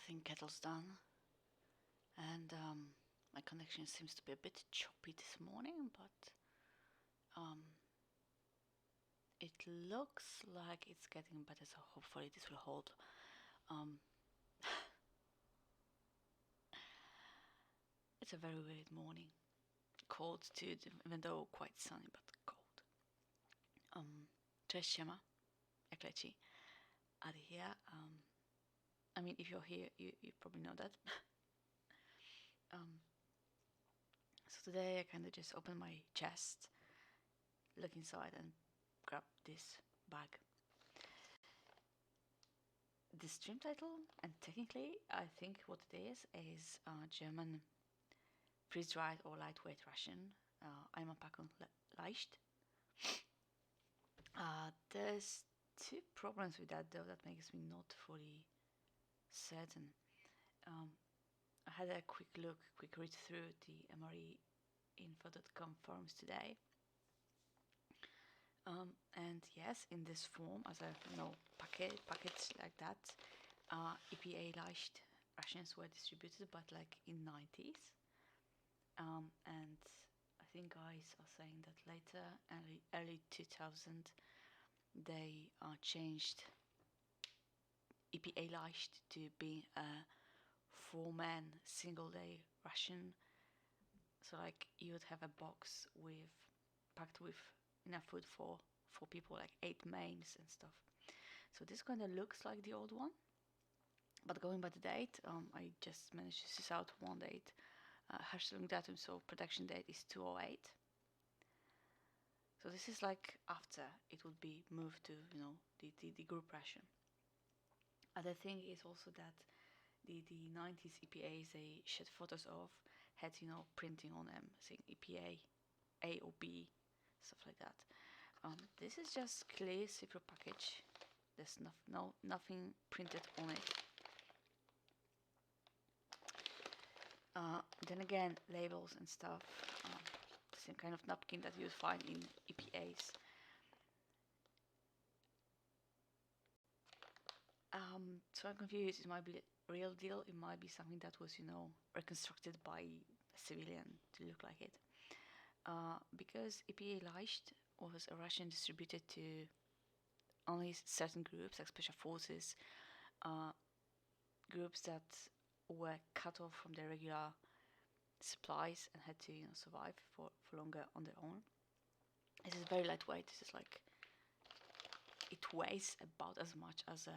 think kettle's done, and my connection seems to be a bit choppy this morning, but it looks like it's getting better, so hopefully this will hold. It's a very weird morning. Cold too, even though quite sunny, but cold. Cześć, siema. Jak leci? Are here. I mean, if you're here, you probably know that. So today I kind of just opened my chest, look inside, and grab this bag. The stream title, and technically I think what it is German freeze-dried or lightweight ration, Einmannpackung Leicht. There's two problems with that though that makes me not fully certain. I had a quick read through the mreinfo.com forums today. And yes, in this form, as a packets like that, EPA Leicht rations were distributed, but like in 90s. And I think guys are saying that later, early 2000, they changed EPA Leicht to be a 4-man single-day ration. So like you would have a box packed with enough food for 4 people, like 8 mains and stuff. So this kind of looks like the old one, but going by the date, I just managed to suss out one date. Hashtag datum, so production date is 208. So this is like after it would be moved to, the group ration. Other thing is also that the 90s EPAs they shed photos of had, printing on them saying EPA A or B, stuff like that. This is just clear zipper package. There's nothing printed on it. Then again, labels and stuff, the same kind of napkin that you would find in EPAs. So I'm confused. It might be a real deal. It might be something that was, reconstructed by a civilian to look like it. Because EPA Leicht was a ration distributed to only certain groups, like special forces, groups that were cut off from their regular supplies and had to survive for longer on their own. This is very lightweight. This is like, it weighs about as much as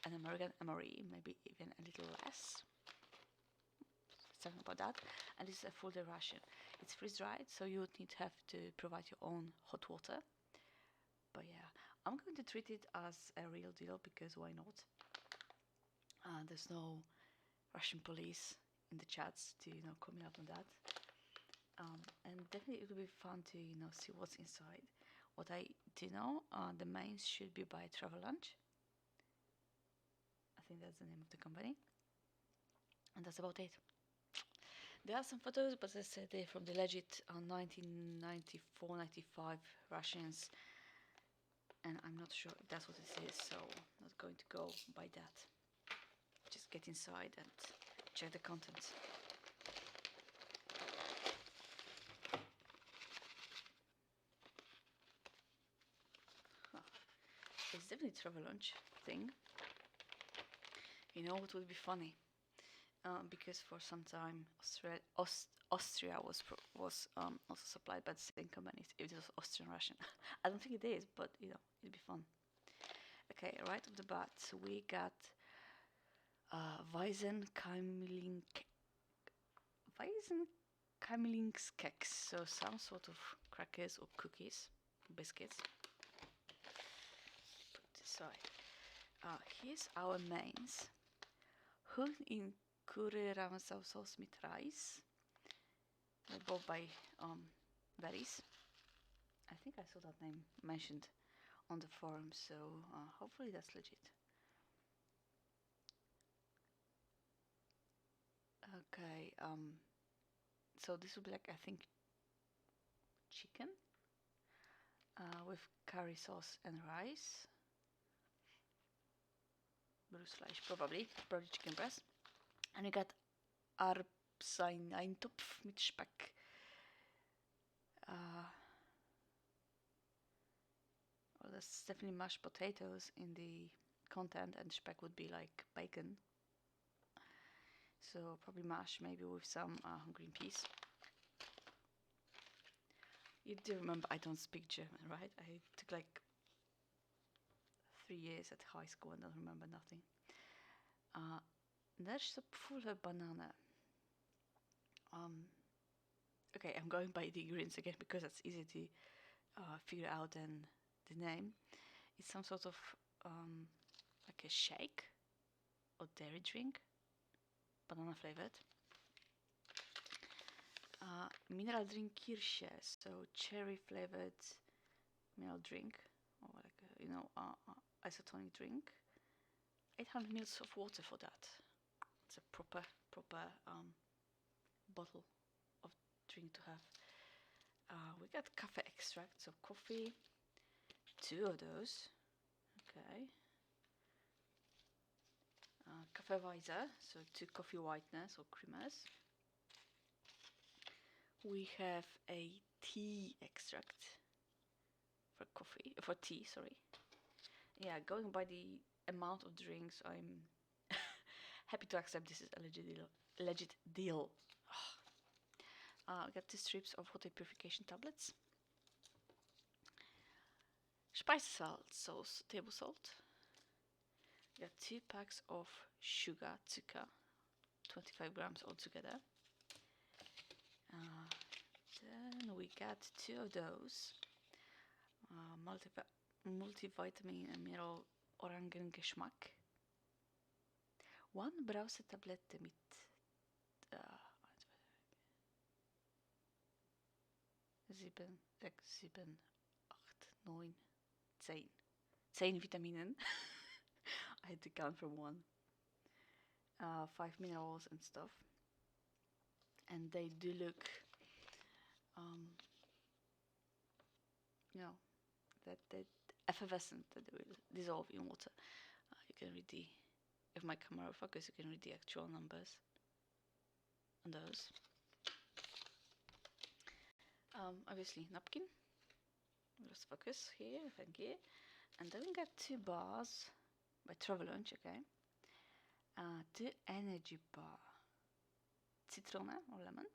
an American MRE, maybe even a little less. Something about that. And this is a full day ration. It's freeze dried, so you would need to have to provide your own hot water. But yeah, I'm going to treat it as a real deal because why not? There's no Russian police in the chats to call me out on that. And definitely it will be fun to see what's inside. What I do know, the mains should be by Travel Lunch. I think that's the name of the company. And that's about it. There are some photos, but as I said, they're from the legit 1994-95 rations. And I'm not sure if that's what it is, so I'm not going to go by that. Just get inside and check the contents. It's definitely a Travel Lunch thing. You know what would be funny? Because for some time Austria was also supplied by the same company. If it was Austrian Russian, I don't think it is, but it'd be fun. Okay, right off the bat, so we got Weizenkamelingskeks, so some sort of crackers or cookies, biscuits. Put this aside. Here's our mains. Huhn in curry ramsau sauce with rice. They're both by Veris. I think I saw that name mentioned on the forum, so hopefully that's legit. Okay, so this would be like, I think, chicken with curry sauce and rice. Bruce Leicht, probably chicken breast. And we got Eintopf mit Speck. Well, there's definitely mashed potatoes in the content, and speck would be like bacon. So probably mash, maybe with some green peas. You do remember I don't speak German, right? I took like 3 years at high school and don't remember nothing. There's a full banana. Okay, I'm going by the ingredients again because that's easy to figure out than the name. It's some sort of like a shake or dairy drink, banana flavored. Mineral drink Kirsche, so cherry flavored mineral drink, or like a isotonic drink. 800 ml of water for that. It's a proper bottle of drink to have. We got coffee extract, so coffee, 2 of those. Okay. Kaffeeweiser, so 2 coffee whiteners or creamers. We have a tea extract for tea, sorry. Yeah, going by the amount of drinks, I'm happy to accept this is a legit deal. We got 2 strips of water purification tablets. Speisesalz, table salt. We got 2 packs of sugar, Zucker, 25 grams altogether. Then we got 2 of those multivitamin and mineral Orangengeschmack. 1 Brausetablette mit 7, 6, 7, 8, 9, 10. 10 Vitaminen. I had to count from 1. 5 minerals and stuff. And they do look, that they're effervescent, that they will dissolve in water. You can read if my camera will focus, you can read the actual numbers on those. Obviously, napkin. Let's focus here, thank you. And then we got 2 bars by Travel Lunch, okay. 2 energy bar. Citrone or lemon.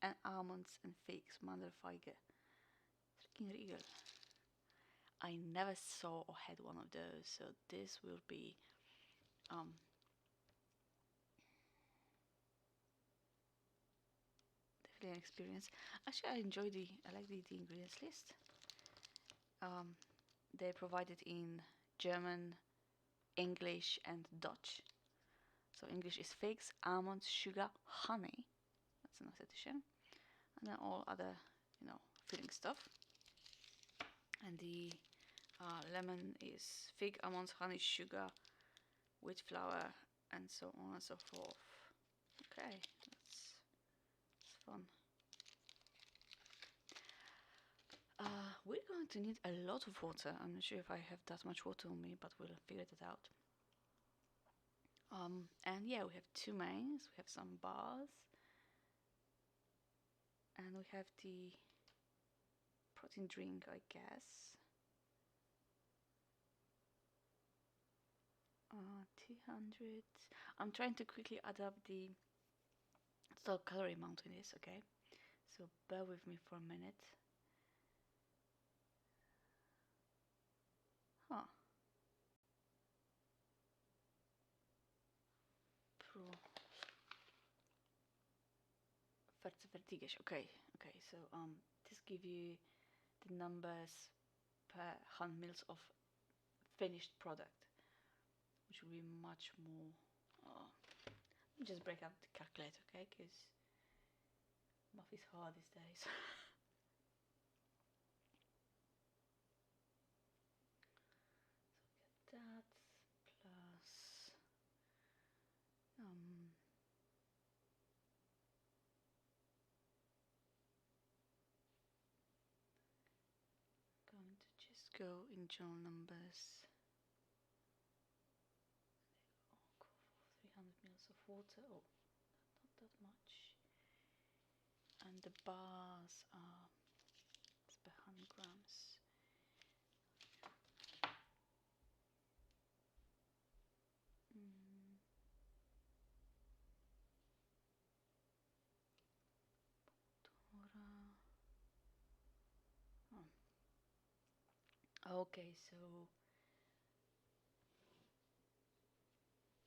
And almonds and figs, Mandelfeige. Freaking real. I never saw or had one of those, so this will be definitely an experience. Actually, I like the ingredients list. They provide it in German, English, and Dutch. So English is figs, almonds, sugar, honey. That's a nice addition. And then all other, filling stuff. And the lemon is fig, almonds, honey, sugar, wheat flour, and so on and so forth. Okay, that's fun. We're going to need a lot of water. I'm not sure if I have that much water on me, but we'll figure it out. And yeah, we have 2 mains. We have some bars. And we have the protein drink, I guess. 200. I'm trying to quickly add up the total calorie amount in this, okay? So bear with me for a minute. Huh. Okay, so this give you the numbers per 100 mils of finished product, which will be much more. Let me just break up the calculator, okay? Because math is hard these days. So get that plus going to just go in joule numbers. 300 mils of water. Oh, not that much. And the bars are it's per 100 grams. Oh. Okay, so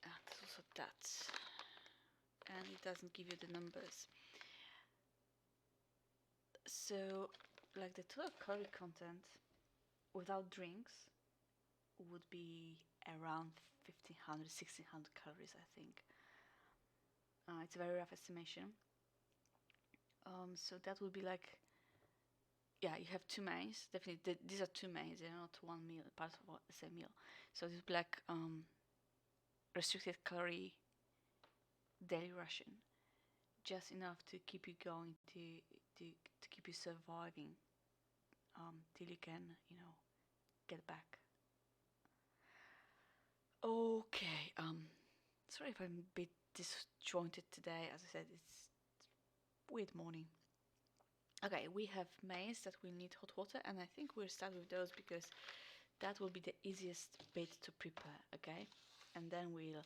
there's also that, and it doesn't give you the numbers. So, like the total calorie content without drinks would be around 1500, 1600 calories, I think. It's a very rough estimation. So that would be like, yeah, you have two mains. Definitely, these are two mains. They're not one meal, part of the same meal. So this would be like restricted calorie daily ration, just enough to keep you going, to keep you surviving till you can, get back. Okay. Sorry if I'm a bit disjointed today. As I said, it's weird morning. Okay, we have maize that will need hot water, and I think we'll start with those because that will be the easiest bit to prepare. Okay, and then we'll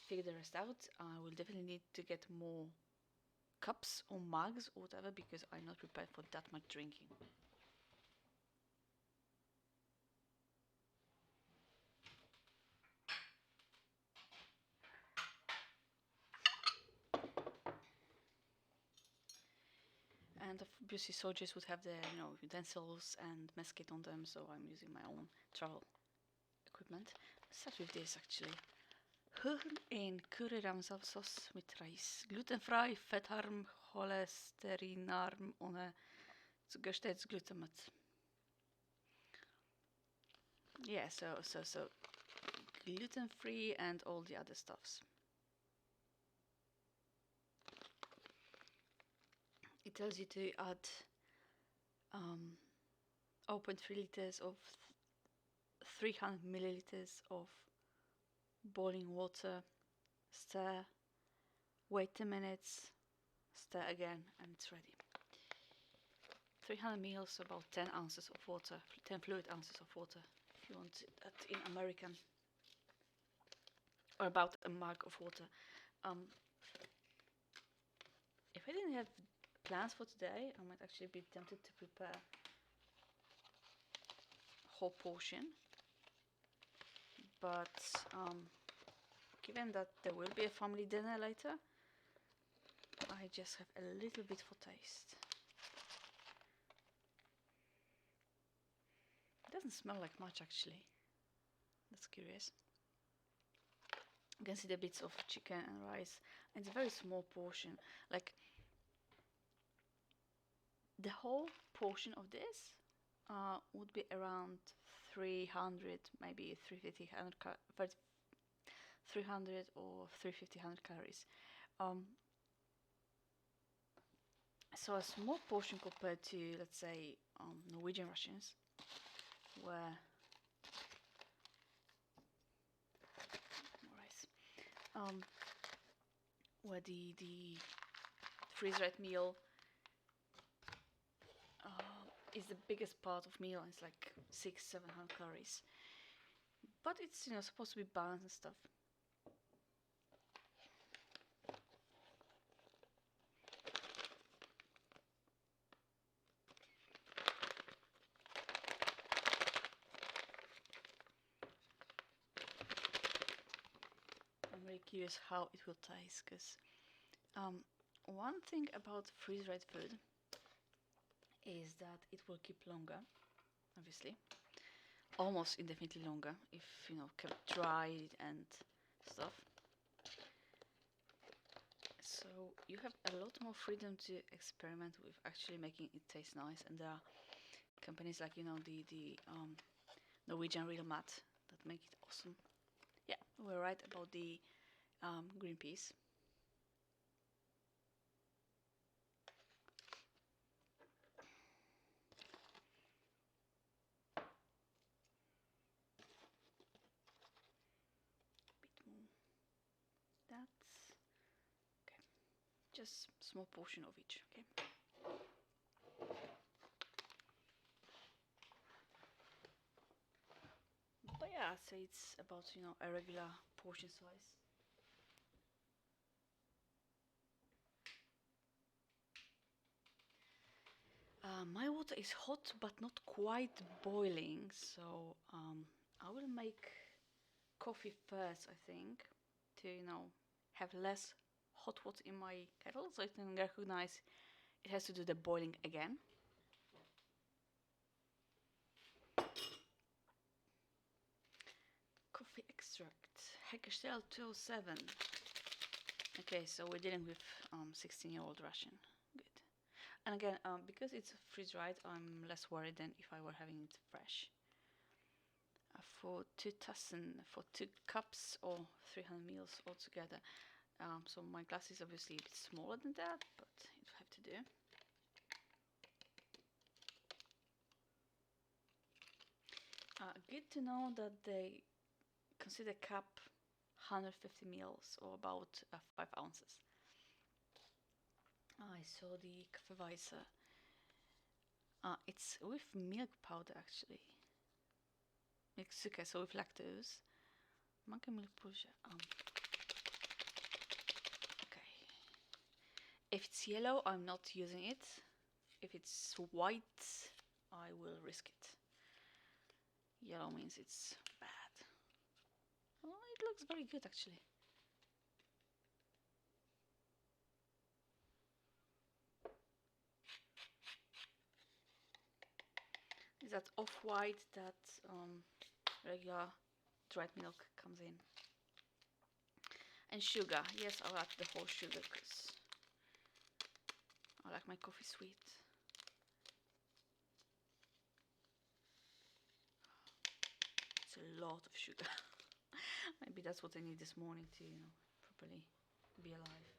figure the rest out. I will definitely need to get more cups or mugs or whatever because I'm not prepared for that much drinking. And obviously soldiers would have their, utensils and mess kit on them, so I'm using my own travel equipment. Let's start with this actually. En curryramsavsås med ris. Glutenfri, fettarm, holesterinarm ohne Zuckerstetsglutamat. Yeah, so gluten-free and all the other stuffs. It tells you to add 0.3 liters of 300 milliliters of boiling water, stir, wait 10 minutes, stir again, and it's ready. 300 ml, about 10 ounces of water, 10 fluid ounces of water, if you want that in American, or about a mug of water. If I didn't have plans for today, I might actually be tempted to prepare a whole portion, but given that there will be a family dinner later, I just have a little bit for taste. It doesn't smell like much actually. That's curious. You can see the bits of chicken and rice. And it's a very small portion. Like the whole portion of this would be around 300, maybe 350, 300 or 350, 100 calories. So a small portion compared to, let's say, Norwegian rations, where where the freeze-dried meal is the biggest part of meal, and it's like 600-700 calories. But it's supposed to be balanced and stuff. I'm really curious how it will taste, because one thing about freeze-dried food is that it will keep longer, obviously, almost indefinitely longer if kept dried and stuff. So you have a lot more freedom to experiment with actually making it taste nice, and there are companies like the Norwegian Real Mat that make it awesome. Yeah, we're right about the green peas. A bit more. That's just small portion of each. Okay. But yeah, I'd say it's about, you know, a regular portion size. My water is hot but not quite boiling, so I will make coffee first, I think, to, you know, have less hot water in my kettle, so it can recognize it has to do the boiling again. Coffee extract, Heckerstel 207. Okay, so we're dealing with 16-year-old Russian. Good. And again, because it's freeze dried, I'm less worried than if I were having it fresh. For 2,000, for 2 cups or 300 ml altogether. So my glass is obviously a bit smaller than that, but it will have to do. Good to know that they consider cup 150 ml or about 5 ounces. I saw the Kaffeeweiser. It's with milk powder actually. Milk sugar, so with lactose. Monkey milk powder. Okay. If it's yellow, I'm not using it. If it's white, I will risk it. Yellow means it's bad. Oh, it looks very good actually. Is that off-white that regular dried milk comes in. And sugar. Yes, I'll add the whole sugar because I like my coffee sweet. It's a lot of sugar. Maybe that's what I need this morning to, you know, properly be alive.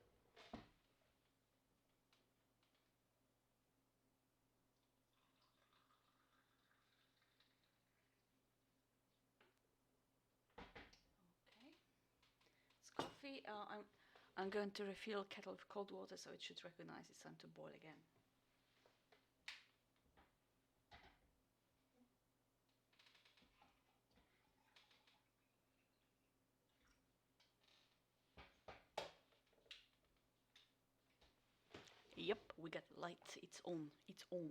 Okay. It's coffee. I'm going to refill kettle with cold water, so it should recognize it's time to boil again. Yep, we got light. It's on. It's on.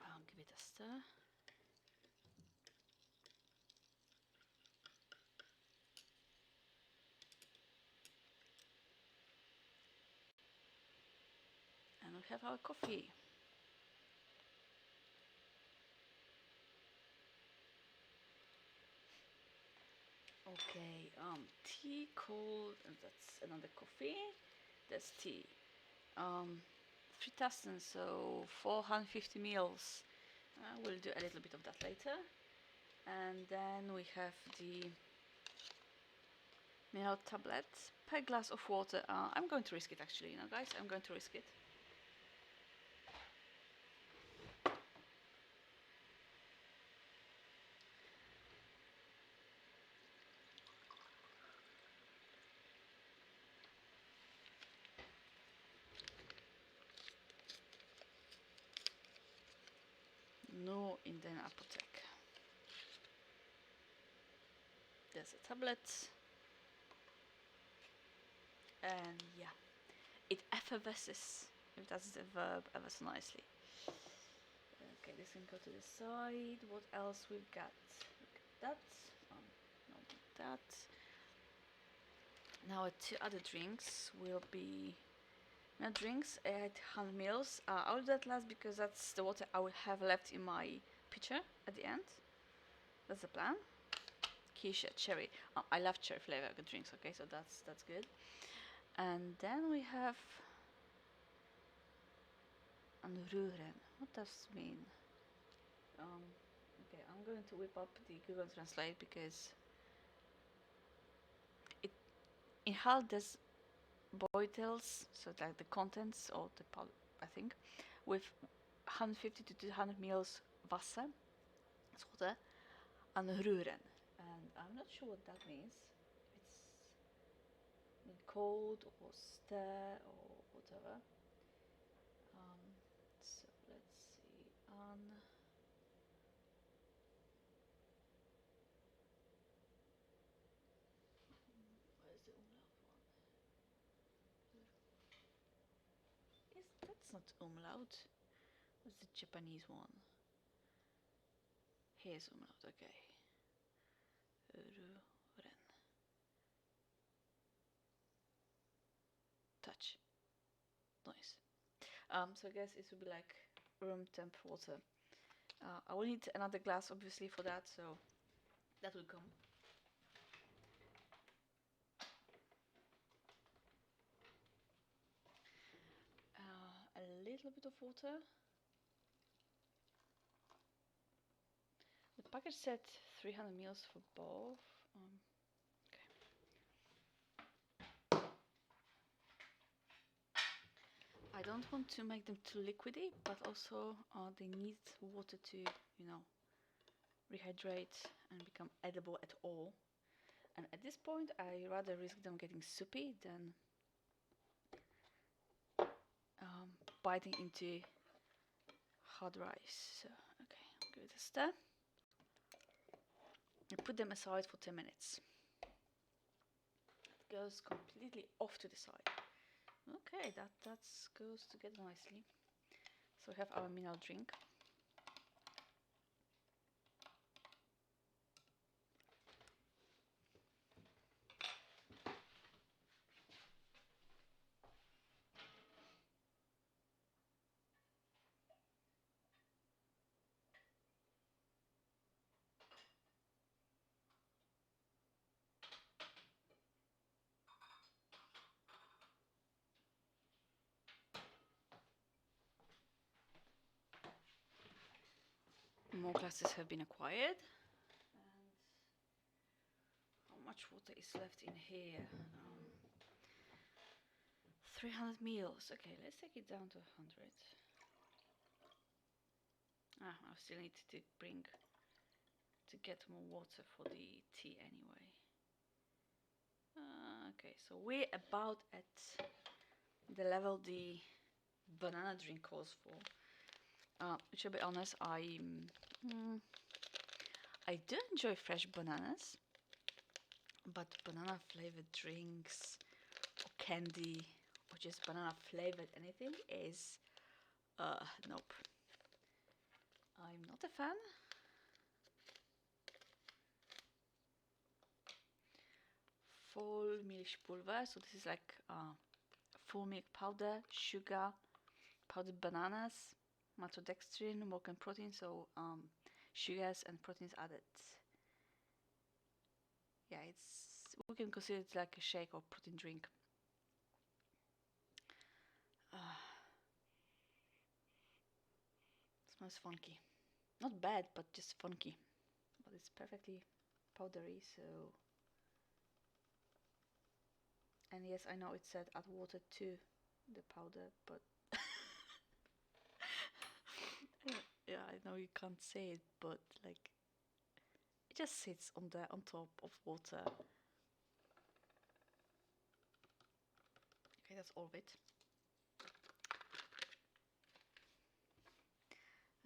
I'll give it a stir. And we have our coffee. Okay, tea, cold, and that's another coffee. That's tea. 3,000, so 450 ml. We'll do a little bit of that later. And then we have the mineral tablets per glass of water. I'm going to risk it actually, you know, guys. I'm going to risk it. No in den apotek. There's a tablet. And yeah, it effervesces, if that's the verb, ever so nicely. Okay, this can go to the side. What else we've got? That. Not that. Now our 2 other drinks will be drinks at 100 ml. I'll do that last because that's the water I will have left in my pitcher at the end. That's the plan. Quiche, cherry. I love cherry flavor drinks. Okay, so that's good. And then we have anruren. What does this mean? Okay, I'm going to whip up the Google Translate because it in Hal there's boitels, so like the contents or the I think, with 150 to 200 ml Wasser, water, and ruren. And I'm not sure what that means. It's cold or stir or whatever. So let's see. Where's the umlaut one? That's not umlaut. That's the Japanese one. Here's umlaut. Okay. Ren. Touch. Nice. So I guess it would be like room temp water. I will need another glass obviously for that, so that will come. A little bit of water. The package said 300 ml for both. Okay. I don't want to make them too liquidy, but also they need water to, rehydrate and become edible at all. And at this point, I rather risk them getting soupy than biting into hard rice. So, okay, I'll give it a stir. And put them aside for 10 minutes. It goes completely off to the side. Okay, that goes together nicely. So we have our mineral drink. More glasses have been acquired. And how much water is left in here? 300 ml. Okay, let's take it down to 100. I still need to get more water for the tea anyway. Okay, so we're about at the level the banana drink calls for. To be honest, I do enjoy fresh bananas, but banana flavored drinks or candy or just banana flavored anything is nope. I'm not a fan. Vollmilchpulver, so this is like full milk powder, sugar, powdered bananas, maltodextrin, milk and protein, so sugars and proteins added. Yeah, we can consider it like a shake or protein drink. Smells funky. Not bad, but just funky. But it's perfectly powdery, so. And yes, I know it said add water to the powder, but yeah, I know you can't say it, but like it just sits on top of water. Okay, that's all of it.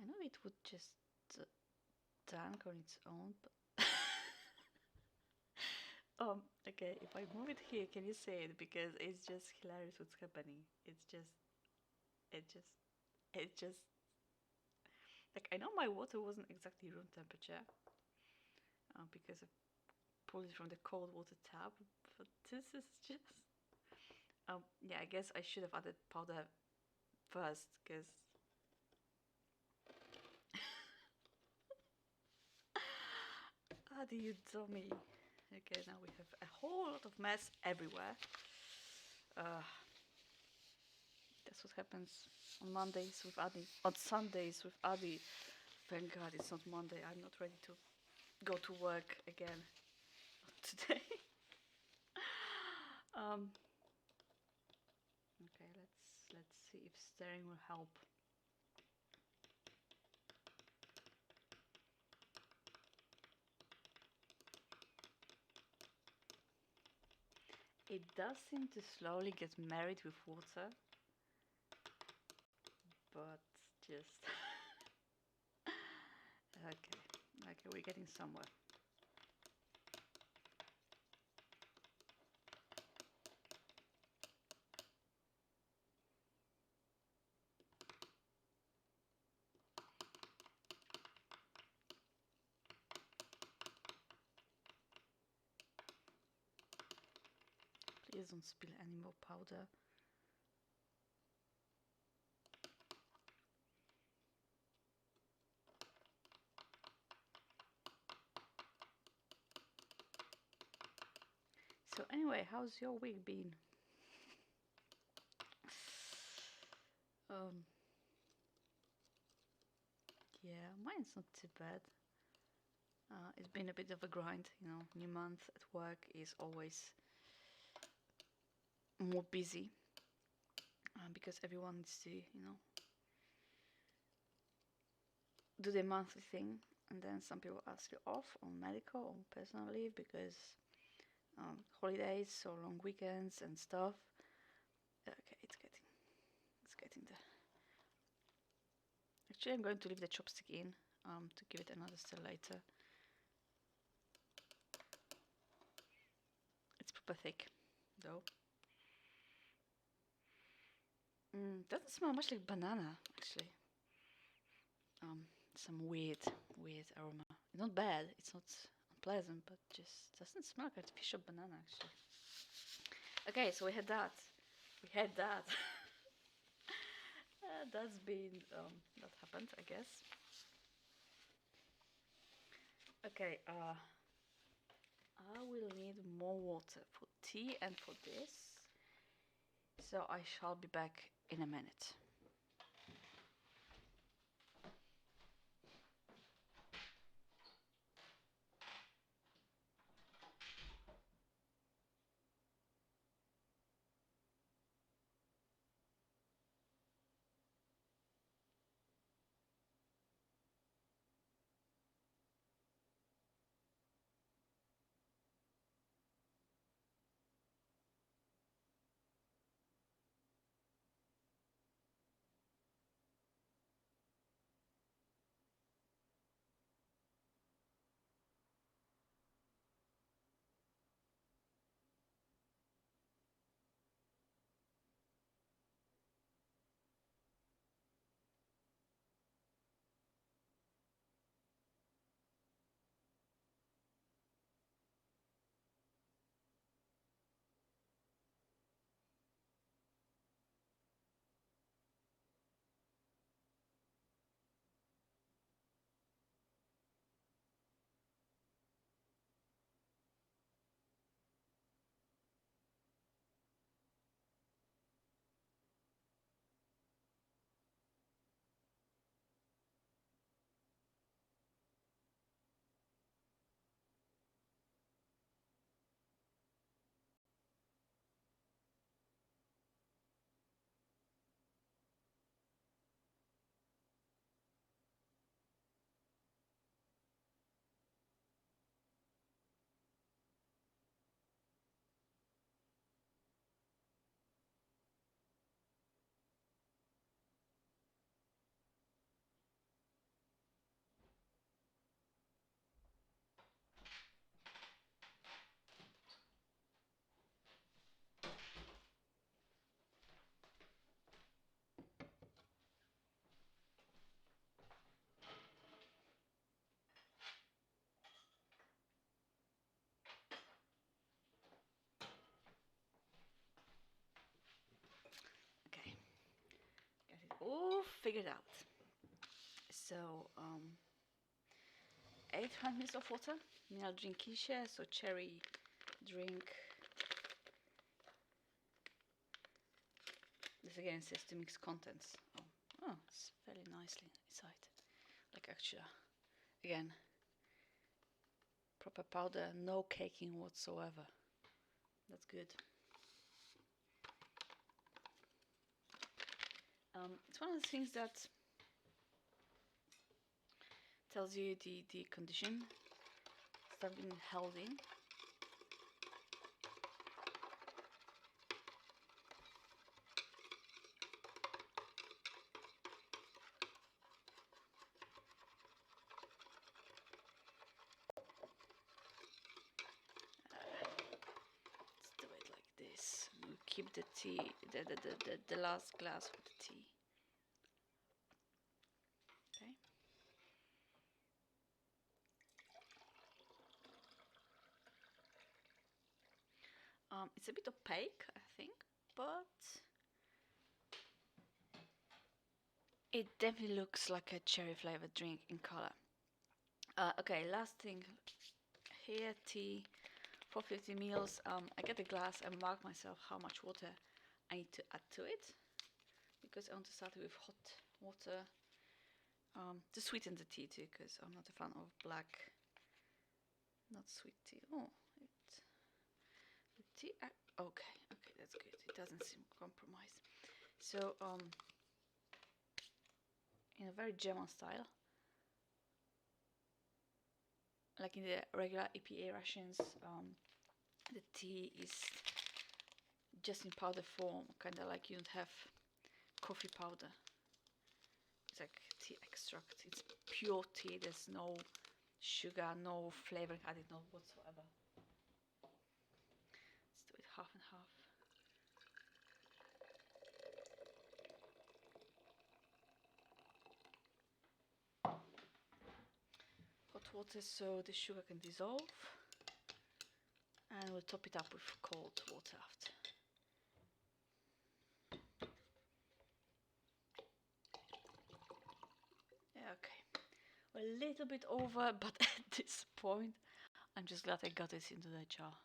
I know it would just dunk on its own, but okay, if I move it here, can you say it? Because it's just hilarious what's happening. It just like I know my water wasn't exactly room temperature because I pulled it from the cold water tap, but this is just yeah, I guess I should have added powder first because do you dummy. Okay, now we have a whole lot of mess everywhere. That's what happens on Mondays with Adi. On Sundays with Adi. Thank God it's not Monday. I'm not ready to go to work again. Not today. Okay, let's see if stirring will help. It does seem to slowly get married with water, but just okay, we're getting somewhere. Please don't spill any more powder. So anyway, how's your week been? Um, yeah, mine's not too bad. It's been a bit of a grind, you know. New month at work is always more busy because everyone needs to, you know, do the monthly thing, and then some people ask you off on medical or personal leave because holidays or long weekends and stuff. Okay, it's getting there. Actually, I'm going to leave the chopstick in to give it another stir later. It's proper thick, though. Doesn't smell much like banana, actually. Some weird aroma. It's not bad. It's not unpleasant, but just doesn't smell like artificial banana, actually. Okay, so we had that. That's been that happened, I guess. Okay, I will need more water for tea and for this. So I shall be back in a minute. Okay, got it all figured out. So 800 ml of water. I'll drink quiche, so cherry drink. This again says to mix contents. Oh, it's fairly nicely inside. Like actually, again, proper powder, no caking whatsoever. That's good. It's one of the things that tells you the condition stuff being held in. keep the tea, the last glass for the tea. Okay. It's a bit opaque, I think, but it definitely looks like a cherry flavored drink in color. Okay, last thing here, tea, 450 ml. I get a glass and mark myself how much water I need to add to it, because I want to start with hot water to sweeten the tea too, because I'm not a fan of black, not sweet tea. Oh, the tea. Okay, that's good. It doesn't seem compromised. So in a very German style, like in the regular EPA rations, the tea is just in powder form, kind of like you don't have coffee powder. It's like tea extract. It's pure tea. There's no sugar, no flavoring added, no whatsoever. Let's do it half and half. Hot water so the sugar can dissolve, and we'll top it up with cold water after. Yeah, okay. We're a little bit over, but at this point, I'm just glad I got this into the jar.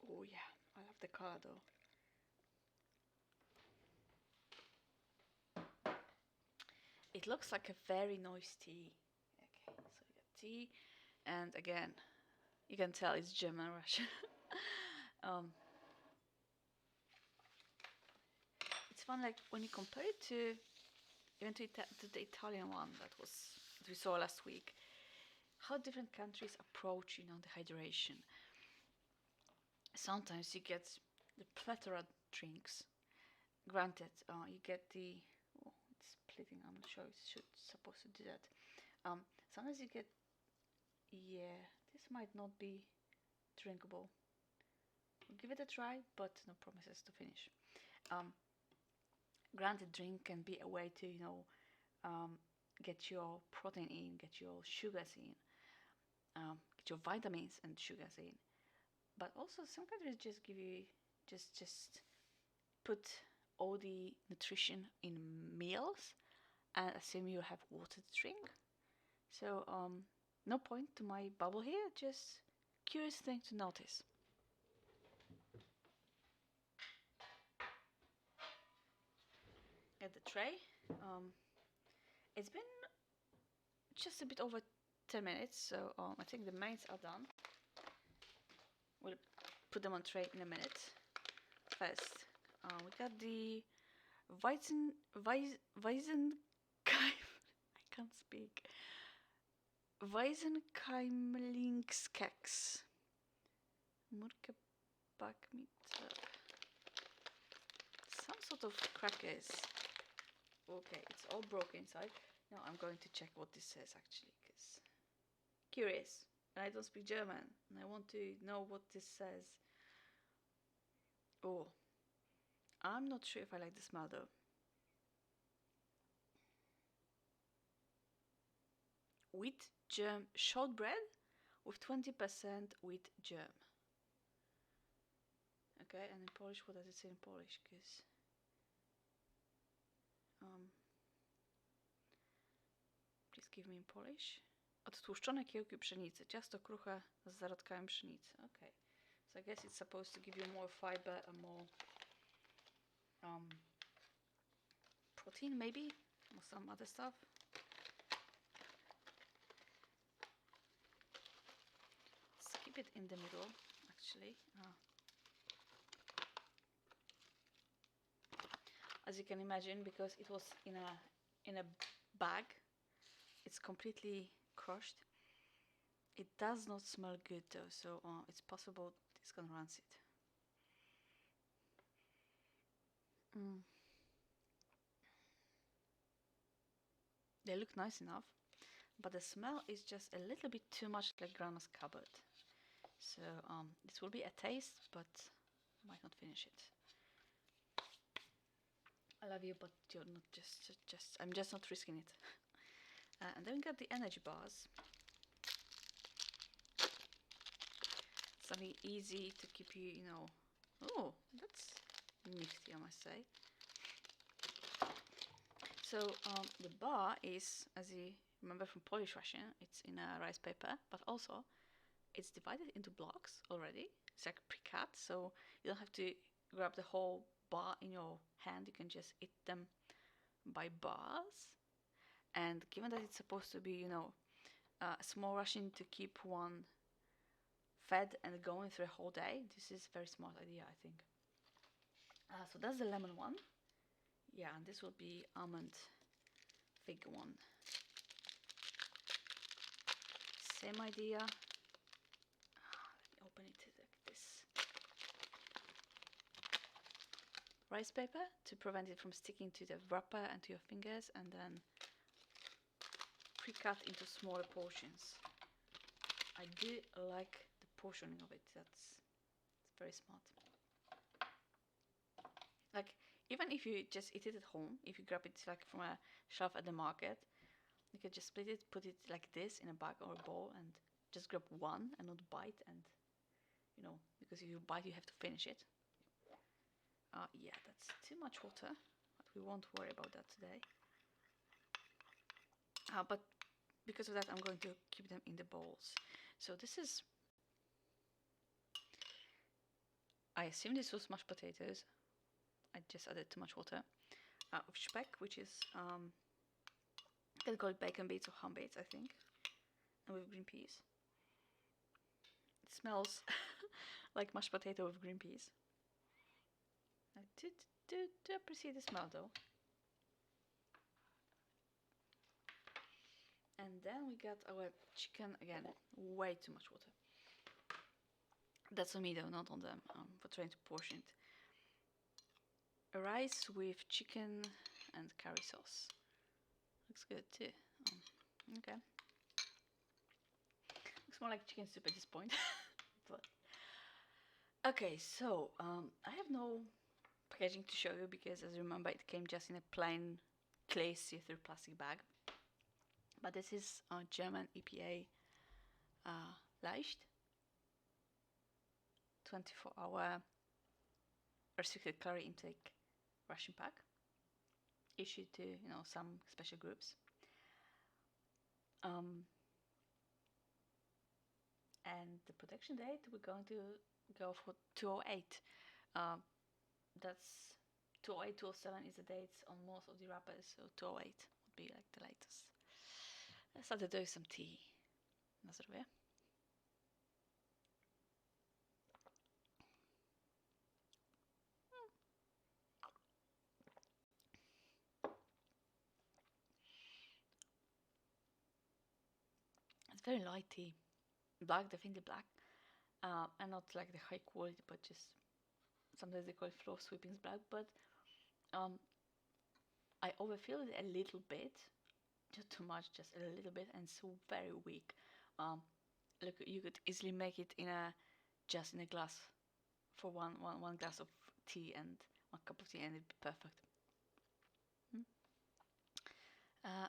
Oh yeah, I love the color though. It looks like a very nice tea. Okay, so we got tea, and again, you can tell it's German Russian. It's fun, like when you compare it to even to the Italian one that we saw last week. How different countries approach, the hydration. Sometimes you get the plethora drinks. Granted, you get the it's splitting. I'm not sure it's supposed to do that. Sometimes you get this might not be drinkable. We'll give it a try, but no promises to finish. Granted, drink can be a way to get your protein in, get your sugars in, get your vitamins and sugars in. But also some countries just give you just put all the nutrition in meals and assume you have water to drink. So no point to my bubble here, just curious thing to notice. At the tray, it's been just a bit over 10 minutes, so I think the mains are done. We'll put them on tray in a minute. First, we got the Weizenkeim. I can't speak. Weizenkeimlingskeks. Murkeback mit some sort of crackers. Okay, it's all broken inside. Now I'm going to check what this says actually, because curious. And I don't speak German, and I want to know what this says. Oh, I'm not sure if I like the smell though. Wheat germ shortbread with 20% wheat germ. Okay, and in Polish, what does it say in Polish? Because please give me in Polish. Odtłuszczone kiełki pszenicy. Ciasto kruche z zarodkami pszenicy. Okay, so I guess it's supposed to give you more fiber and more protein, maybe, or some other stuff. Let's keep it in the middle, actually. As you can imagine, because it was in a bag, it's completely crushed. It does not smell good though, so it's possible it's gonna rancid. They look nice enough. but the smell is just a little bit too much like grandma's cupboard. So this will be a taste, but might not finish it. I love you, but you're not just I'm just not risking it. And then we got the energy bars. Something easy to keep you, you know. Oh, that's nifty, I must say. So the bar is, as you remember from Polish ration, it's in a rice paper, but also it's divided into blocks already. It's like pre-cut, so you don't have to grab the whole bar in your hand. You can just eat them by bars. And given that it's supposed to be, you know, a small ration to keep one fed and going through a whole day, this is a very smart idea, I think. So that's the lemon one. Yeah, and this will be almond fig one. Same idea. Let me open it like this. Rice paper to prevent it from sticking to the wrapper and to your fingers, and then pre-cut into smaller portions. I do like the portioning of it. It's very smart. Like, even if you just eat it at home, if you grab it like from a shelf at the market, you can just split it, put it like this in a bag or a bowl, and just grab one and not bite. And you know, because if you bite, you have to finish it. Yeah, that's too much water, but we won't worry about that today. But because of that, I'm going to keep them in the bowls. So this is, I assume this was mashed potatoes. I just added too much water. With speck, which is, you can call it bacon bits or ham bits, I think. And with green peas. It smells like mashed potato with green peas. I do appreciate the smell though. And then we got our chicken, again, way too much water. That's on me though, not on them, for trying to portion it. A rice with chicken and curry sauce. Looks good too. Okay. Looks more like chicken soup at this point. But okay, so I have no packaging to show you because, as you remember, it came just in a plain clay see-through plastic bag. But this is German EPA Leicht 24-hour restricted calorie intake ration pack, issued to, you know, some special groups. And the production date, we're going to go for 208. That's 208, 207 is the dates on most of the wrappers, so 208 would be like the latest. Let's start to do some tea. Na zdrowie. It's very light tea. Black, definitely black. And not like the high quality, but just sometimes they call it floor sweepings black. But I overfill it a little bit, not too much, just a little bit, and so very weak. Look, you could easily make it in a just in a glass for one glass of tea and 1 cup of tea, and it'd be perfect.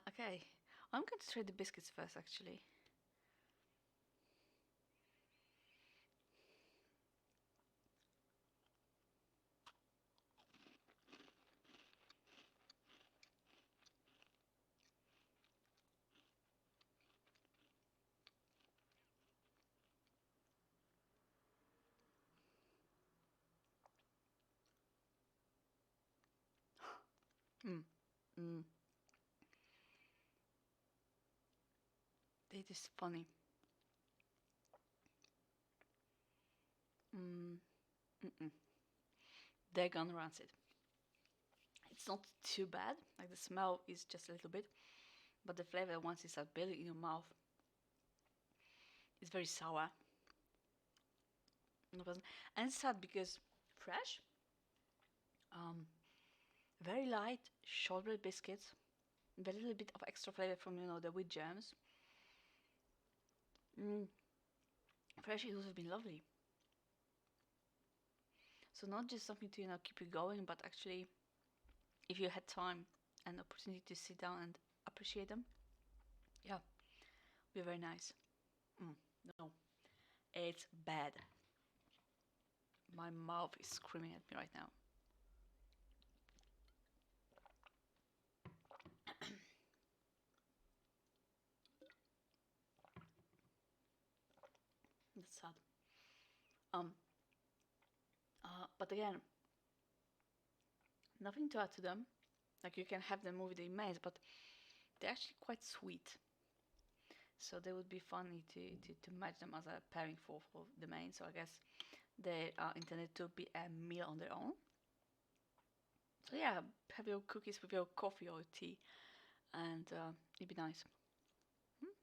Okay, I'm going to try the biscuits first, actually. It is funny. They're gone rancid. It's not too bad. Like, the smell is just a little bit, but the flavor, once it starts building in your mouth, it's very sour. And it's sad because fresh, very light shortbread biscuits, with a little bit of extra flavor from, you know, the wheat germs. Mm, fresh it would have been lovely. So not just something to keep you going, but actually, if you had time and opportunity to sit down and appreciate them, yeah, be very nice. No, it's bad. My mouth is screaming at me right now. That's sad. Um, but again, nothing to add to them. Like you can have them with the maize, but they're actually quite sweet. So they would be funny to match them as a pairing for the main. So I guess they are intended to be a meal on their own. So yeah, have your cookies with your coffee or tea, and it'd be nice. Hmm?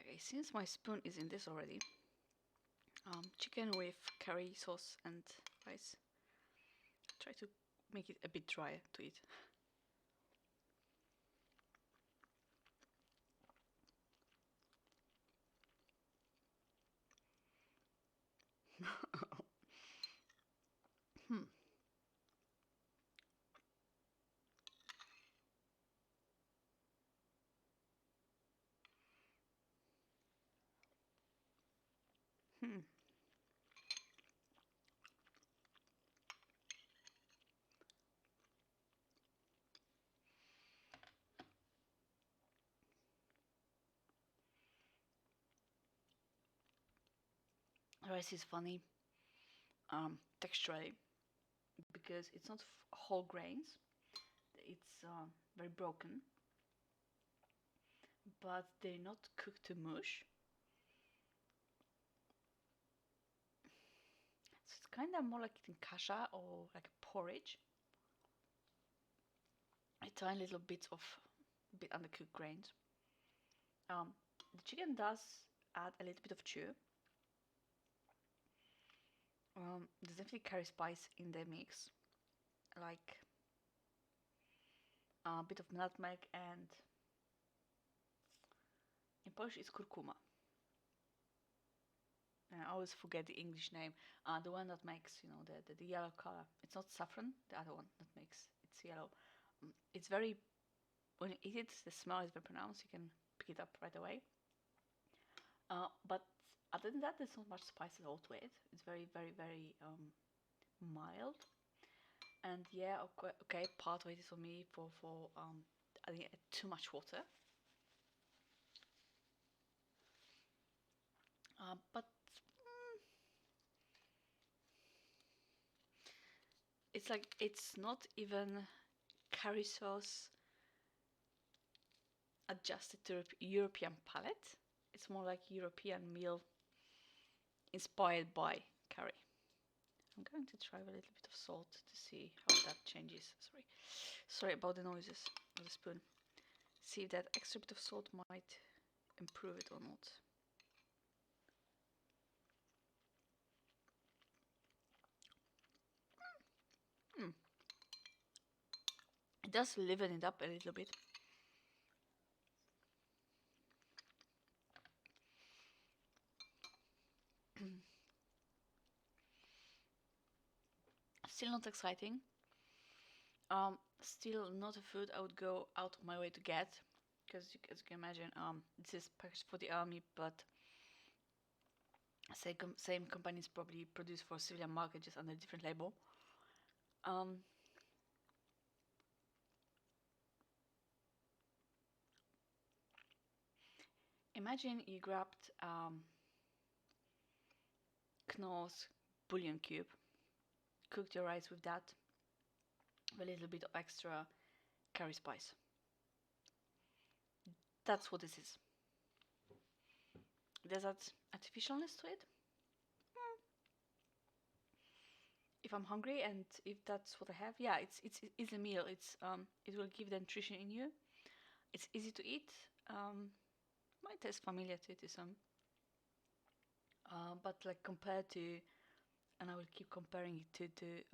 Okay, since my spoon is in this already, chicken with curry sauce and rice. Try to make it a bit drier to eat. Hmm. Hmm. Rice is funny, texturally, because it's not whole grains. It's very broken, but they're not cooked to mush. So it's kind of more like eating kasha or like a porridge. A tiny little bits of bit undercooked grains. The chicken does add a little bit of chew. There's definitely curry spice in the mix, like a bit of nutmeg and in Polish it's kurkuma. I always forget the English name. The one that makes the yellow color. It's not saffron. The other one that makes it's yellow. It's very when you eat it, the smell is very pronounced. You can pick it up right away. But other than that, there's not much spice at all to it. It's very, very, very mild. And yeah, okay, part of it is for me for adding too much water. But it's like it's not even curry sauce adjusted to European palate. It's more like European meal inspired by curry. I'm going to try a little bit of salt to see how that changes. Sorry about the noises of the spoon. See if that extra bit of salt might improve it or not. Mm. It does liven it up a little bit. Still not exciting. Still not a food I would go out of my way to get, because as you can imagine, this is packaged for the army, but same companies probably produce for civilian market just under a different label. Um, Imagine you grabbed Knorr's bouillon cube, cooked your rice with that, with a little bit of extra curry spice. That's what this is. There's that artificialness to it. If I'm hungry and if that's what I have, yeah, it's a meal. It will give the nutrition in you. It's easy to eat. Might taste familiar to some, but like compared to, and I will keep comparing it to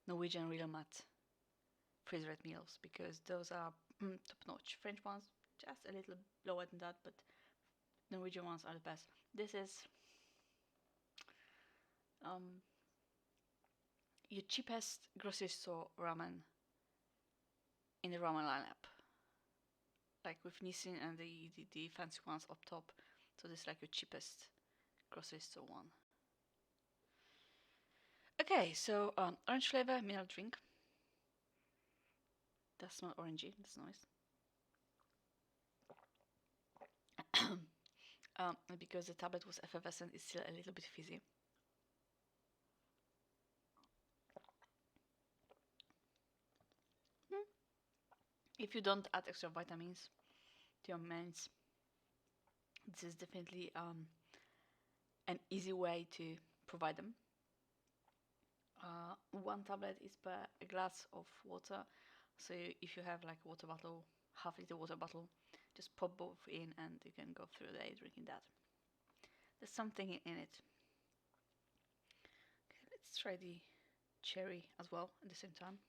Norwegian real mat freeze-dried meals because those are top-notch. French ones, just a little lower than that, but Norwegian ones are the best. This is your cheapest grocery store ramen in the ramen lineup, like with Nissin and the fancy ones up top. So this is like your cheapest grocery store one. Okay, so orange flavor mineral drink. That smells orangey. That's nice. Because the tablet was effervescent, it's still a little bit fizzy. If you don't add extra vitamins to your mains, this is definitely an easy way to provide them. One tablet is per a glass of water, so if you have like a water bottle, half-liter water bottle, just pop both in and you can go through the day drinking that. There's something in it. Okay, let's try the cherry as well at the same time.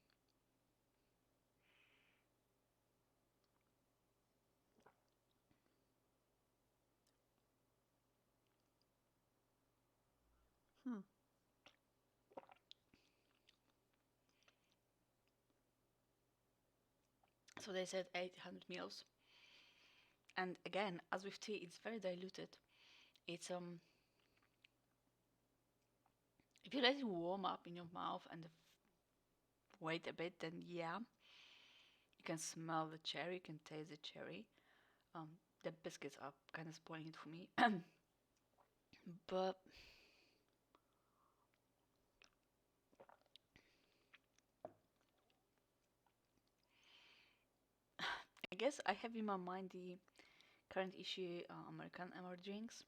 So they said 800 mils. And again, as with tea, it's very diluted. It's if you let it warm up in your mouth and wait a bit, then yeah, you can smell the cherry, you can taste the cherry. The biscuits are kind of spoiling it for me. But I guess I have in my mind the current issue American energy drinks,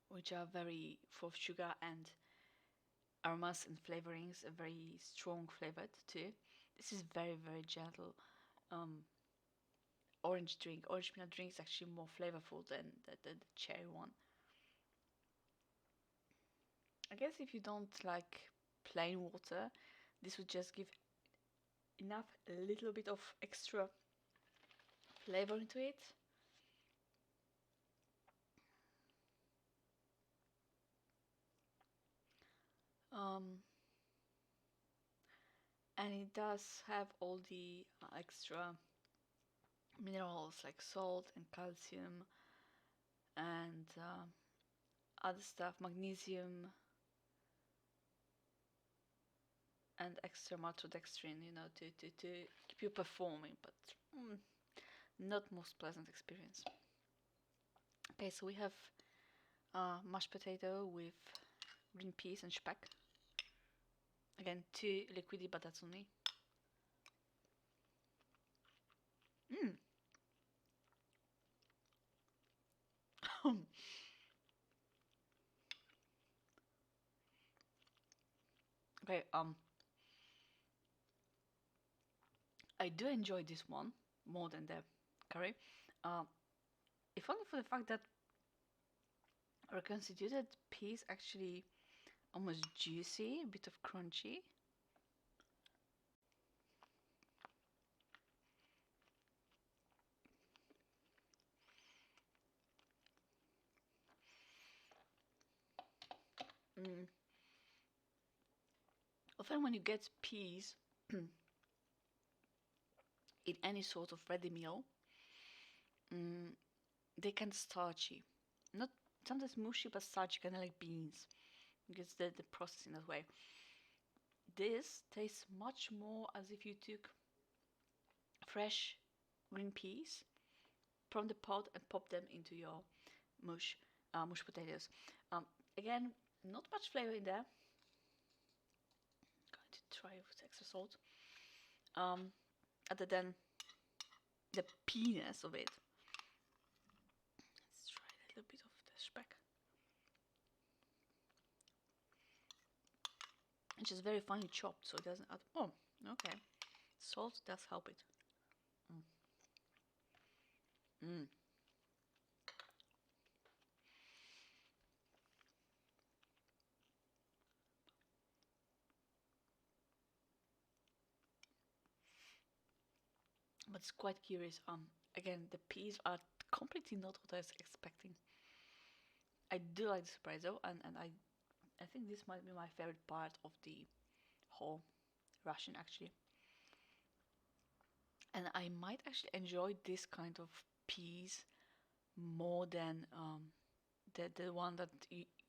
which are very full of sugar and aromas and flavorings, very strong flavored too. This is very, very gentle orange drink. Orange peanut drink is actually more flavorful than the cherry one. I guess if you don't like plain water, this would just give enough, a little bit of extra flavor into it. And it does have all the extra minerals like salt and calcium and other stuff, magnesium and extra maltodextrin, you know, to keep you performing, but not most pleasant experience. Okay, so we have mashed potato with green peas and speck. Again, too liquidy, but that's on me. Okay, I do enjoy this one more than the curry. If only for the fact that reconstituted peas actually almost juicy, a bit of crunchy. Often when you get peas in any sort of ready meal, they can starchy. Not sometimes mushy, but starchy, kind of like beans. Because the process in that way. This tastes much more as if you took fresh green peas from the pod and pop them into your mush potatoes. Again, not much flavor in there. I'm going to try with extra salt. Other than the peaness of it. Let's try a little bit of the speck. It's just very finely chopped, so it doesn't add. Oh, okay. Salt does help it. But it's quite curious. Again, the peas are completely not what I was expecting. I do like the surprise though, and I think this might be my favorite part of the whole ration actually. And I might actually enjoy this kind of peas more than the one that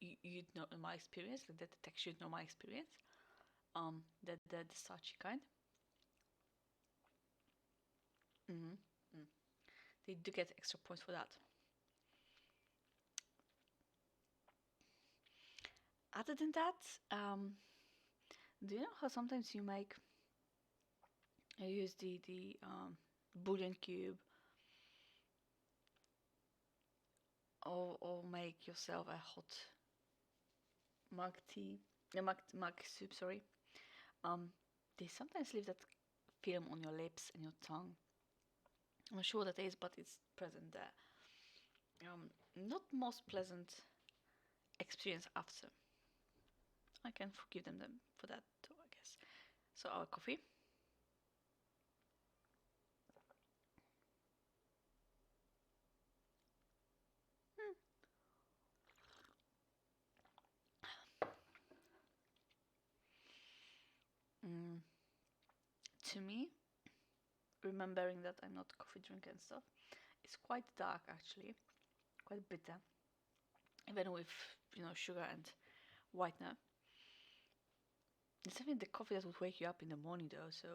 you'd know in my experience, like the texture you'd know my experience. The starchy kind. Mm-hmm. Mm. They do get extra points for that. Other than that, do you know how sometimes you use the bouillon cube, or make yourself a hot mug tea, a mug soup, sorry. Um, they sometimes leave that film on your lips and your tongue. I'm not sure what that is, but it's present there. Not most pleasant experience after. I can forgive them for that too, I guess. So our coffee. Mm, to me, remembering that I'm not a coffee drinker and stuff, it's quite dark actually, quite bitter, even with sugar and whitener. It's definitely the coffee that would wake you up in the morning though, so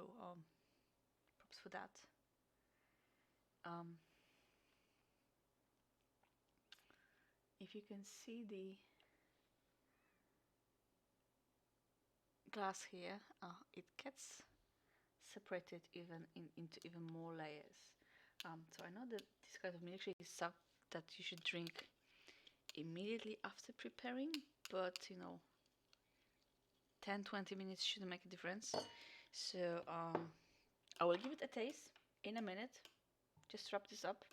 props for that. Um, if you can see the glass here, it gets separated into even more layers. So I know that this kind of milkshake is stuff that you should drink immediately after preparing, but 10-20 minutes shouldn't make a difference. So I will give it a taste in a minute. Just wrap this up.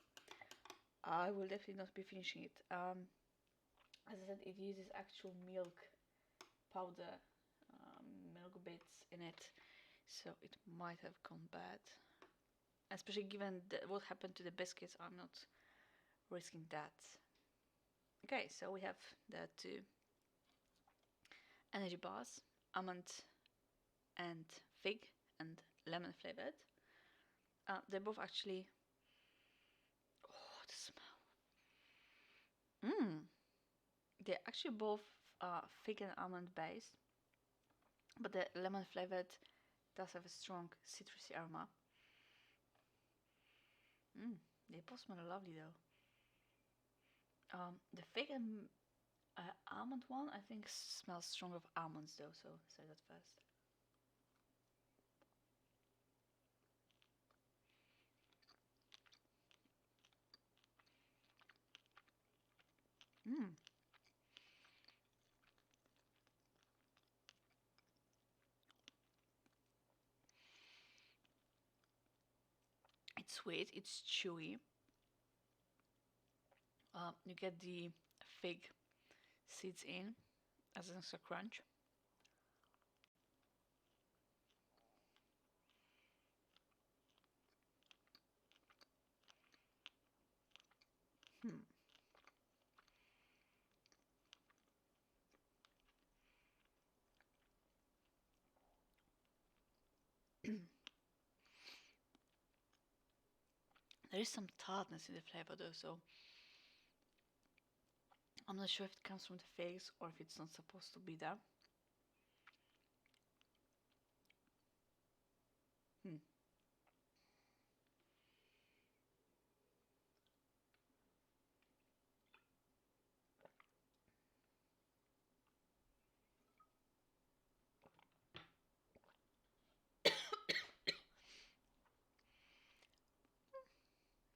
I will definitely not be finishing it. As I said, it uses actual milk powder, milk bits in it, so it might have gone bad. Especially given what happened to the biscuits, I'm not risking that. Okay, so we have the two energy bars, almond and fig and lemon flavored. They're both actually. Oh, the smell. Mmm. They're actually both fig and almond based, but the lemon flavored does have a strong citrusy aroma. Mmm. They both smell lovely though. The fig and almond one, I think, smells strong of almonds though, so say that first. Mmm. It's sweet, it's chewy. You get the fig seeds in as an extra crunch. Hmm. There is some tartness in the flavor though, so I'm not sure if it comes from the figs or if it's not supposed to be there. Hmm.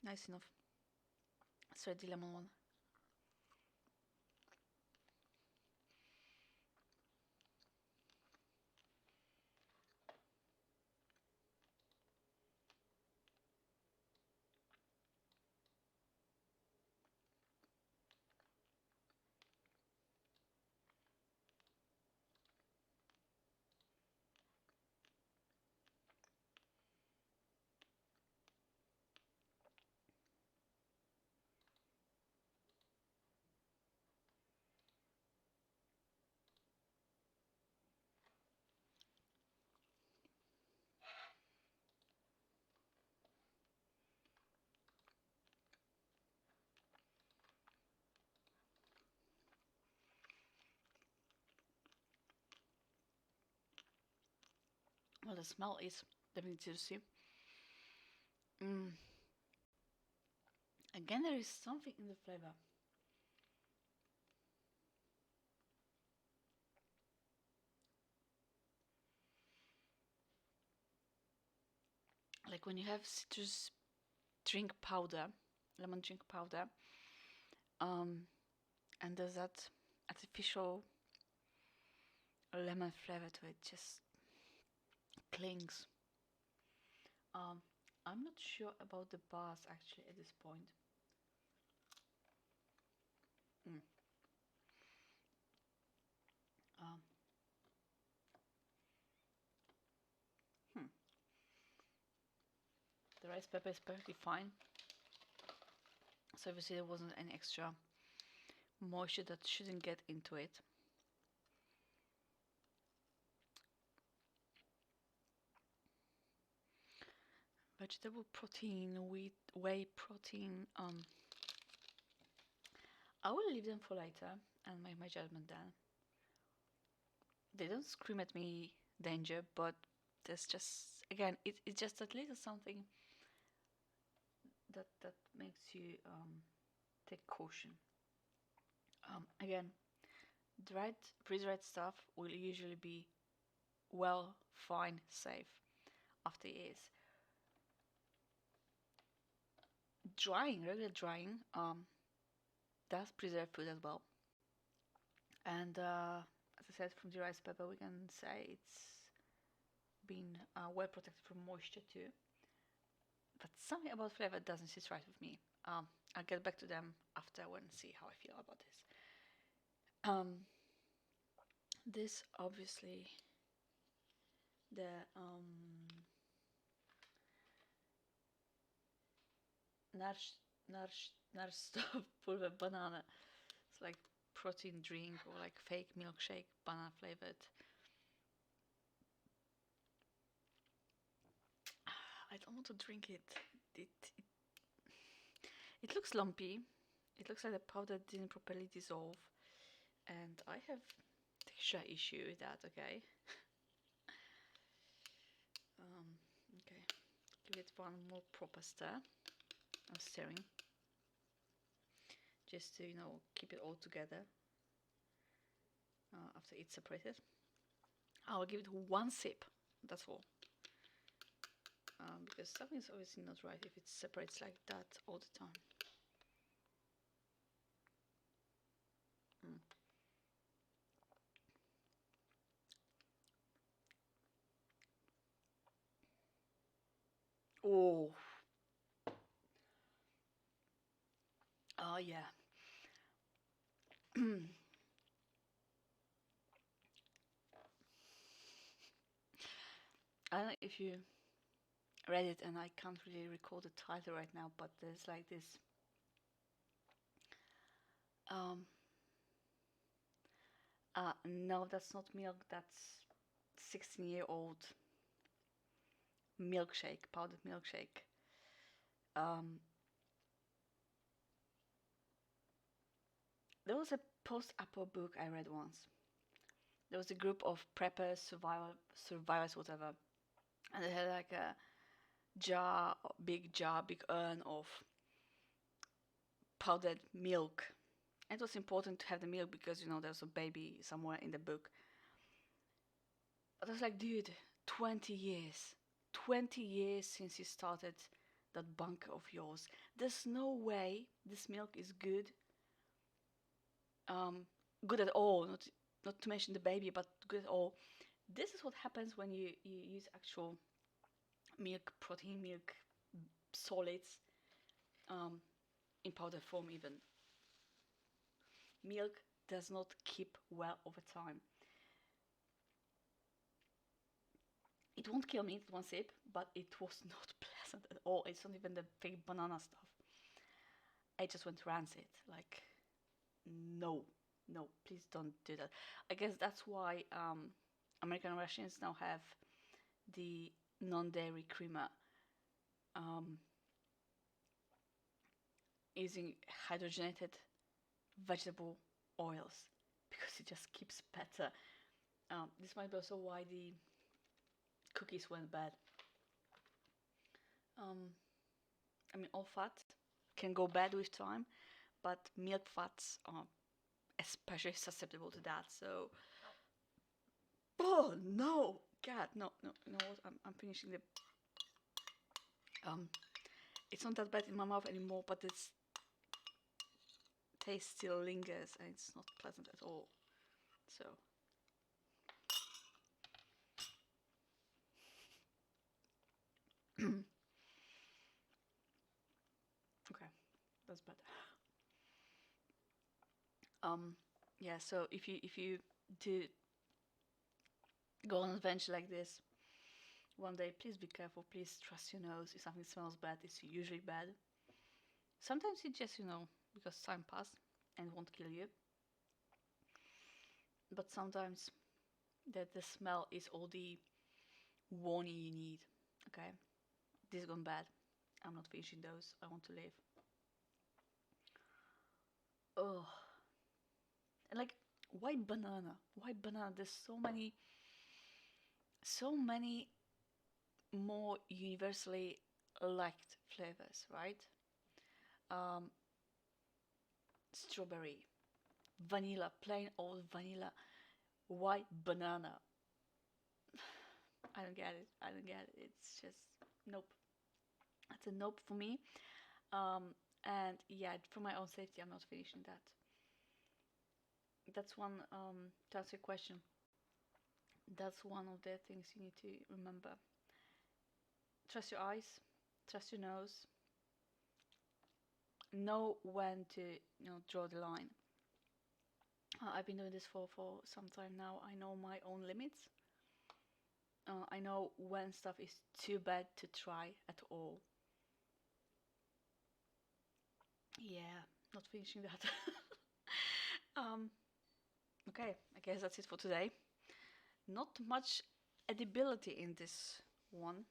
Nice enough. Let's try the lemon one. Well, the smell is definitely juicy. Mm. Again, there is something in the flavor. Like when you have citrus drink powder, lemon drink powder, um, and there's that artificial lemon flavor to it, just clings. Um, I'm not sure about the bars actually at this point. Mm. Um, hmm. The rice pepper is perfectly fine. So obviously there wasn't any extra moisture that shouldn't get into it. Vegetable protein, whey protein. I will leave them for later and make my judgment then. They don't scream at me danger, but there's just again it's just that little something that makes you take caution. Again, dried freeze-dried stuff will usually be well, fine, safe after years. Drying, regular drying, does preserve food as well. And as I said, from the rice pepper, we can say it's been well protected from moisture too. But something about flavor doesn't sit right with me. I'll get back to them after and see how I feel about this. This obviously the Narsh stuff pulver banana. It's like protein drink or like fake milkshake, banana flavored. I don't want to drink it. It, it, it looks lumpy. It looks like the powder didn't properly dissolve. And I have texture issue with that, okay? Okay. Give it one more proper stir. I'm stirring. Just to, keep it all together after it's separated. I'll give it one sip. That's all. Because something is obviously not right if it separates like that all the time. Oh. Oh, yeah. I don't know if you read it, and I can't really recall the title right now, but there's like this no, that's not milk, that's 16-year-old milkshake, powdered milkshake. There was a post-Apo book I read once. There was a group of preppers, survivors, whatever, and they had like a big urn of powdered milk. And it was important to have the milk because there was a baby somewhere in the book. But I was like, dude, 20 years. 20 years since you started that bunker of yours. There's no way this milk is good. Good at all. Not to mention the baby, but good at all. This is what happens when you use actual milk, protein milk, solids, in powder form even. Milk does not keep well over time. It won't kill me, it's one sip, but it was not pleasant at all. It's not even the fake banana stuff. I just went rancid. Like, no, please don't do that. I guess that's why American Russians now have the non-dairy creamer using hydrogenated vegetable oils because it just keeps better. This might be also why the cookies went bad. I mean, all fat can go bad with time, but milk fats are especially susceptible to that. So, oh no, God, no, no, you know what? I'm finishing the. It's not that bad in my mouth anymore, but its taste still lingers, and it's not pleasant at all. So. Okay, that's better. Yeah. So if you do go on an adventure like this one day, please be careful. Please trust your nose. If something smells bad, it's usually bad. Sometimes it just because time passed and won't kill you. But sometimes that the smell is all the warning you need. Okay, this has gone bad. I'm not finishing those. I want to live. Oh, and like, why banana? Why banana? There's so many more universally liked flavors, right? Um, Strawberry, vanilla, plain old vanilla. Why banana? I don't get it. I don't get it. It's just nope. That's a nope for me. And yeah, for my own safety, I'm not finishing that. That's one. To answer your question, that's one of the things you need to remember. Trust your eyes, trust your nose. Know when to draw the line. I've been doing this for some time now. I know my own limits. I know when stuff is too bad to try at all. Yeah, not finishing that. Okay, I guess that's it for today. Not much edibility in this one.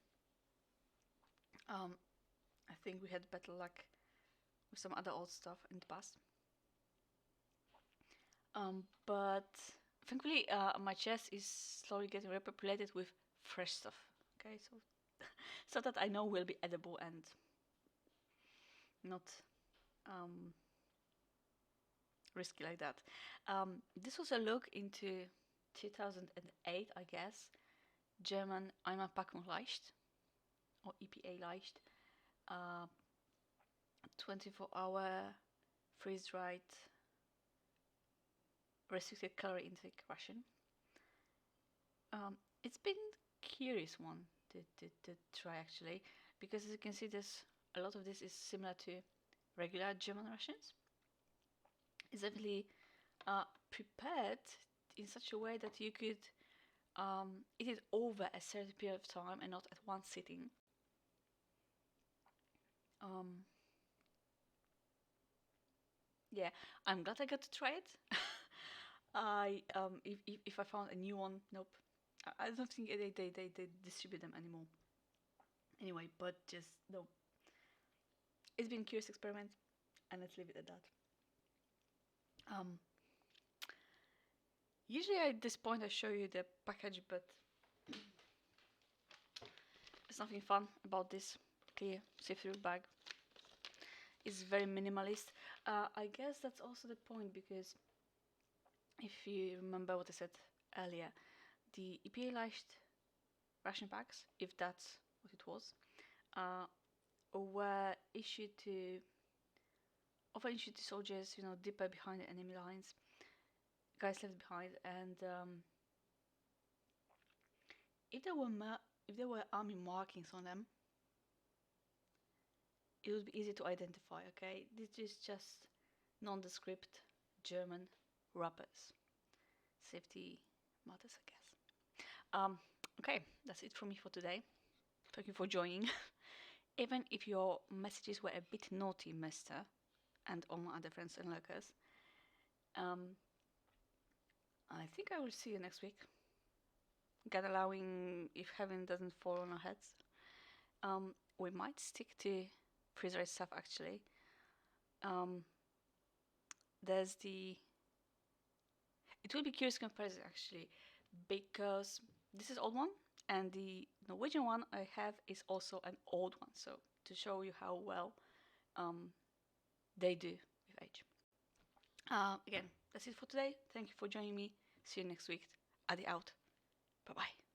I think we had better luck with some other old stuff in the past. But thankfully, my chest is slowly getting repopulated with fresh stuff. Okay, so so that I know will be edible and not risky like that. This was a look into 2008, I guess. German Einmannpackung Leicht, or EPA Leicht. 24-hour freeze-dried restricted calorie intake ration. It's been curious one to try actually, because as you can see, there's a lot of this is similar to regular German rations. It's definitely prepared in such a way that you could eat it over a certain period of time and not at one sitting. Yeah, I'm glad I got to try it. I if I found a new one, nope. I don't think they distribute them anymore. Anyway, but just no. It's been a curious experiment, and let's leave it at that. Usually at this point I show you the package, but there's nothing fun about this clear see-through bag. It's very minimalist. I guess that's also the point, because if you remember what I said earlier, the EPA Leicht ration packs, if that's what it was, were often issued to soldiers, deeper behind the enemy lines, guys left behind, and if there were army markings on them, it would be easy to identify. Okay, this is just nondescript German wrappers. Safety matters, I guess. Okay, that's it from me for today. Thank you for joining. Even if your messages were a bit naughty, mister, and all my other friends and lurkers, I think I will see you next week. God allowing, if heaven doesn't fall on our heads. We might stick to freeze-dried stuff actually. It will be curious comparison actually, because this is old one, and the Norwegian one I have is also an old one. So to show you how well they do with age. Again, that's it for today. Thank you for joining me. See you next week. Adi out. Bye bye.